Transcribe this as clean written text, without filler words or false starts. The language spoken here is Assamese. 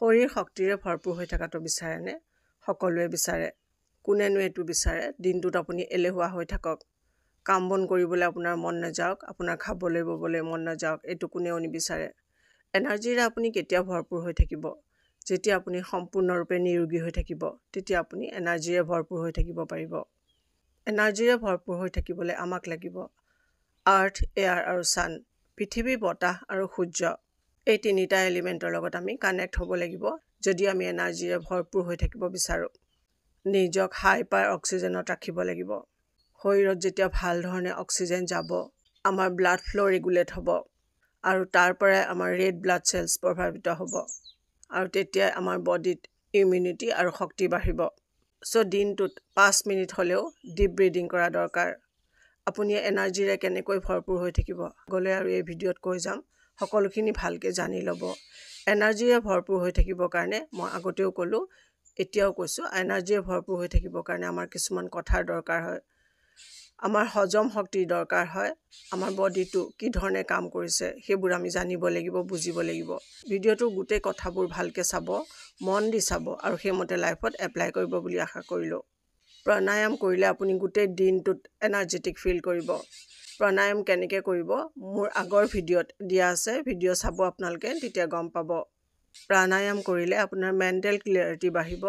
শৰীৰ শক্তিৰে ভৰপূৰ হৈ থকাটো বিচাৰেনে? সকলোৱে বিচাৰে। কোনেনো এইটো বিচাৰে? দিনটোত আপুনি এলেহুৱা হৈ থাকক, কাম বন কৰিবলৈ আপোনাৰ মন নাযাওক, আপোনাৰ খাবলৈ ববলৈ মন নাযাওক, এইটো কোনেও নিবিচাৰে। এনাৰ্জিৰে আপুনি কেতিয়া ভৰপূৰ হৈ থাকিব? যেতিয়া আপুনি সম্পূৰ্ণৰূপে নিৰোগী হৈ থাকিব, তেতিয়া আপুনি এনাৰ্জিৰে ভৰপূৰ হৈ থাকিব পাৰিব। এনাৰ্জিৰে ভৰপূৰ হৈ থাকিবলৈ আমাক লাগিব আৰ্থ, এয়াৰ আৰু ছান, পৃথিৱী, বতাহ আৰু সূৰ্য। এই তিনিটা এলিমেণ্টৰ লগত আমি কানেক্ট হ'ব লাগিব যদি আমি এনাৰ্জিৰে ভৰপূৰ হৈ থাকিব বিচাৰোঁ। নিজক হাইপাৰ অক্সিজেনত ৰাখিব লাগিব। শৰীৰত যেতিয়া ভাল ধৰণে অক্সিজেন যাব, আমাৰ ব্লাড ফ্ল' ৰেগুলেট হ'ব আৰু তাৰ পৰাই আমাৰ ৰেড ব্লাড চেলছ প্ৰভাৱিত হ'ব আৰু তেতিয়াই আমাৰ বডিত ইমিউনিটি আৰু শক্তি বাঢ়িব। চ' দিনটোত 5 মিনিট হ'লেও ডিপ ব্ৰিডিং কৰা দৰকাৰ। আপুনি এনাৰ্জিৰে কেনেকৈ ভৰপূৰ হৈ থাকিব গ'লে আৰু এই ভিডিঅ'ত কৈ যাম, সকলোখিনি ভালকৈ জানি ল'ব। এনাৰ্জিৰে ভৰপূৰ হৈ থাকিবৰ কাৰণে মই আগতেও ক'লোঁ, এতিয়াও কৈছোঁ, এনাৰ্জিৰে ভৰপূৰ হৈ থাকিবৰ কাৰণে আমাৰ কিছুমান কথাৰ দৰকাৰ হয়। আমাৰ হজম শক্তিৰ দৰকাৰ হয়। আমাৰ বডিটো কি ধৰণে কাম কৰিছে সেইবোৰ আমি জানিব লাগিব, বুজিব লাগিব। ভিডিঅ'টোৰ গোটেই কথাবোৰ ভালকৈ চাব, মন দি চাব আৰু সেইমতে লাইফত এপ্লাই কৰিব বুলি আশা কৰিলোঁ। প্ৰাণায়াম কৰিলে আপুনি গোটেই দিনটোত এনাৰ্জেটিক ফিল কৰিব। প্ৰাণায়াম কেনেকৈ কৰিব মোৰ আগৰ ভিডিঅ'ত দিয়া আছে, ভিডিঅ' চাব আপোনালোকে, তেতিয়া গম পাব। প্ৰাণায়াম কৰিলে আপোনাৰ মেণ্টেল ক্লিয়াৰিটি বাঢ়িব,